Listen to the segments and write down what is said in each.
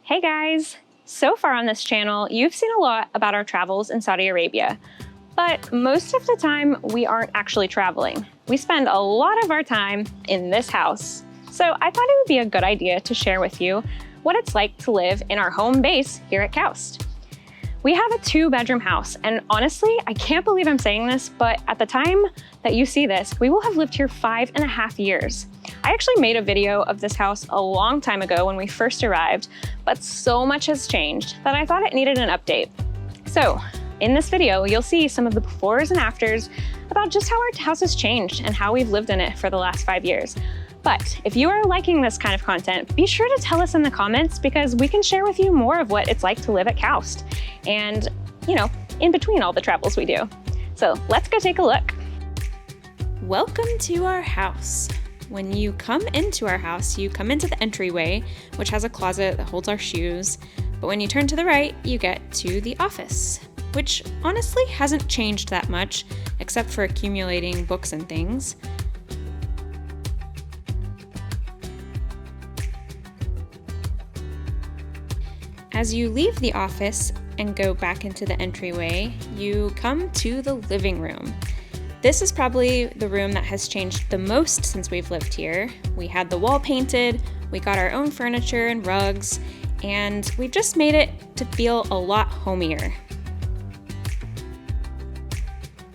Hey guys! So far on this channel, you've seen a lot about our travels in Saudi Arabia, but most of the time we aren't actually traveling. We spend a lot of our time in this house. So I thought it would be a good idea to share with you what it's like to live in our home base here at KAUST. We have a 2-bedroom house, and honestly, I can't believe I'm saying this, but at the time that you see this, we will have lived here 5.5 years. I actually made a video of this house a long time ago when we first arrived, but so much has changed that I thought it needed an update. So in this video, you'll see some of the befores and afters about just how our house has changed and how we've lived in it for the last 5 years. But if you are liking this kind of content, be sure to tell us in the comments because we can share with you more of what it's like to live at KAUST and, in between all the travels we do. So let's go take a look. Welcome to our house. When you come into our house, you come into the entryway, which has a closet that holds our shoes. But when you turn to the right, you get to the office, which honestly hasn't changed that much, except for accumulating books and things. As you leave the office and go back into the entryway, you come to the living room. This is probably the room that has changed the most since we've lived here. We had the wall painted, we got our own furniture and rugs, and we've just made it to feel a lot homier.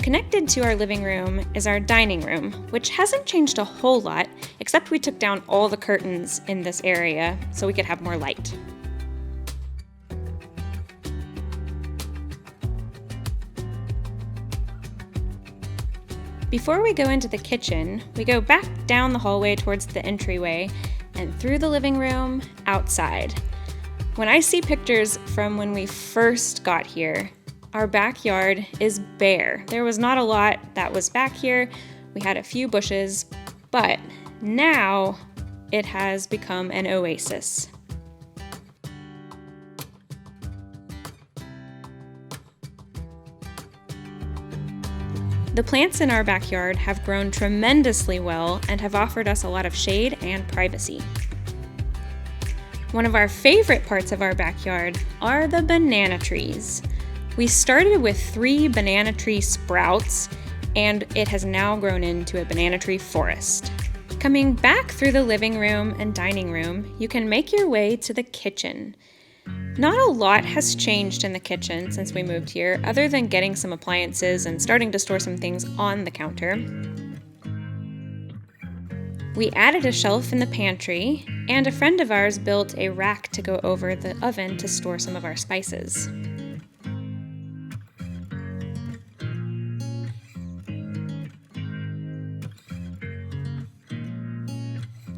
Connected to our living room is our dining room, which hasn't changed a whole lot, except we took down all the curtains in this area so we could have more light. Before we go into the kitchen, we go back down the hallway towards the entryway and through the living room outside. When I see pictures from when we first got here, our backyard is bare. There was not a lot that was back here. We had a few bushes, but now it has become an oasis. The plants in our backyard have grown tremendously well and have offered us a lot of shade and privacy. One of our favorite parts of our backyard are the banana trees. We started with 3 banana tree sprouts, and it has now grown into a banana tree forest. Coming back through the living room and dining room, you can make your way to the kitchen. Not a lot has changed in the kitchen since we moved here, other than getting some appliances and starting to store some things on the counter. We added a shelf in the pantry, and a friend of ours built a rack to go over the oven to store some of our spices.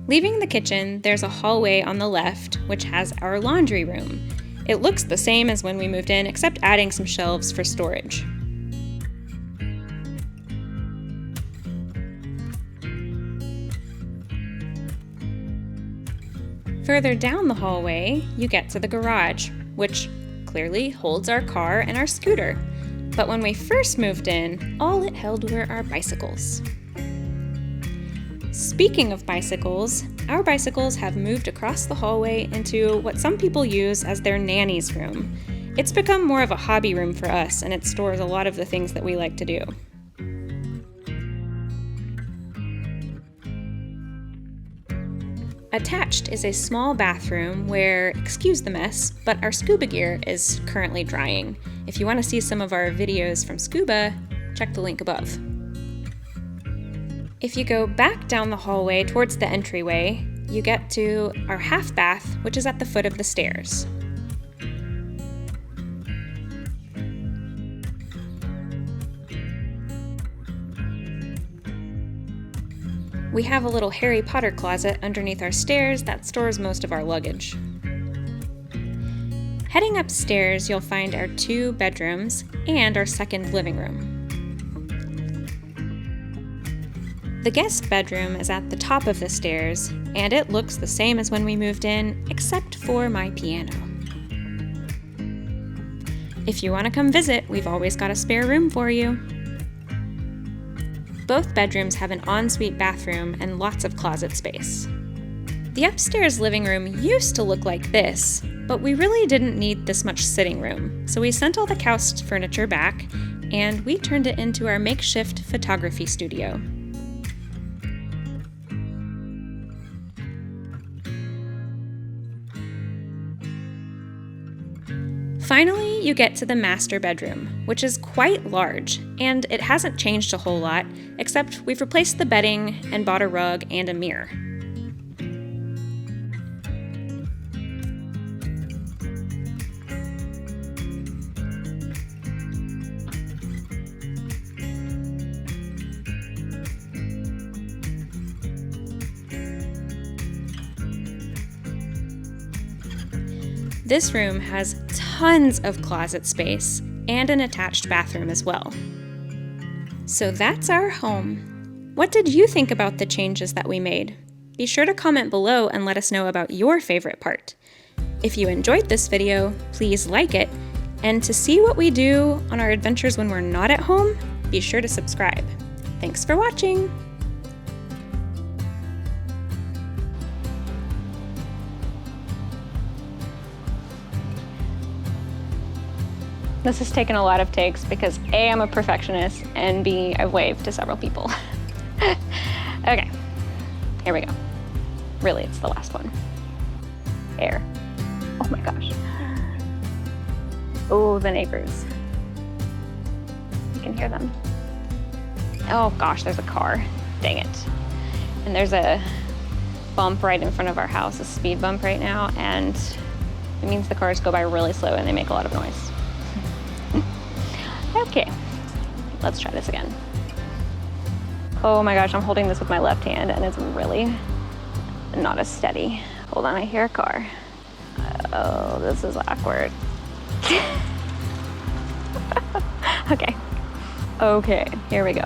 Leaving the kitchen, there's a hallway on the left, which has our laundry room. It looks the same as when we moved in, except adding some shelves for storage. Further down the hallway, you get to the garage, which clearly holds our car and our scooter. But when we first moved in, all it held were our bicycles. Speaking of bicycles, our bicycles have moved across the hallway into what some people use as their nanny's room. It's become more of a hobby room for us, and it stores a lot of the things that we like to do. Attached is a small bathroom where, excuse the mess, but our scuba gear is currently drying. If you want to see some of our videos from scuba, check the link above. If you go back down the hallway towards the entryway, you get to our half bath, which is at the foot of the stairs. We have a little Harry Potter closet underneath our stairs that stores most of our luggage. Heading upstairs, you'll find our 2 bedrooms and our second living room. The guest bedroom is at the top of the stairs, and it looks the same as when we moved in, except for my piano. If you want to come visit, we've always got a spare room for you. Both bedrooms have an ensuite bathroom and lots of closet space. The upstairs living room used to look like this, But we really didn't need this much sitting room, so we sent all the KAUST furniture back, and we turned it into our makeshift photography studio. Finally, you get to the master bedroom, which is quite large, and it hasn't changed a whole lot, except we've replaced the bedding and bought a rug and a mirror. This room has tons of closet space and an attached bathroom as well. So that's our home. What did you think about the changes that we made? Be sure to comment below and let us know about your favorite part. If you enjoyed this video, please like it, and to see what we do on our adventures when we're not at home, be sure to subscribe. Thanks for watching! This has taken a lot of takes because A, I'm a perfectionist, and B, I've waved to several people. Okay, here we go. Really, it's the last one. Air. Oh my gosh. Oh, the neighbors. You can hear them. Oh gosh, there's a car. Dang it. And there's a bump right in front of our house, a speed bump right now, and it means the cars go by really slow and they make a lot of noise. Okay, let's try this again. Oh my gosh, I'm holding this with my left hand and it's really not as steady. Hold on, I hear a car. Oh, this is awkward. Okay, here we go.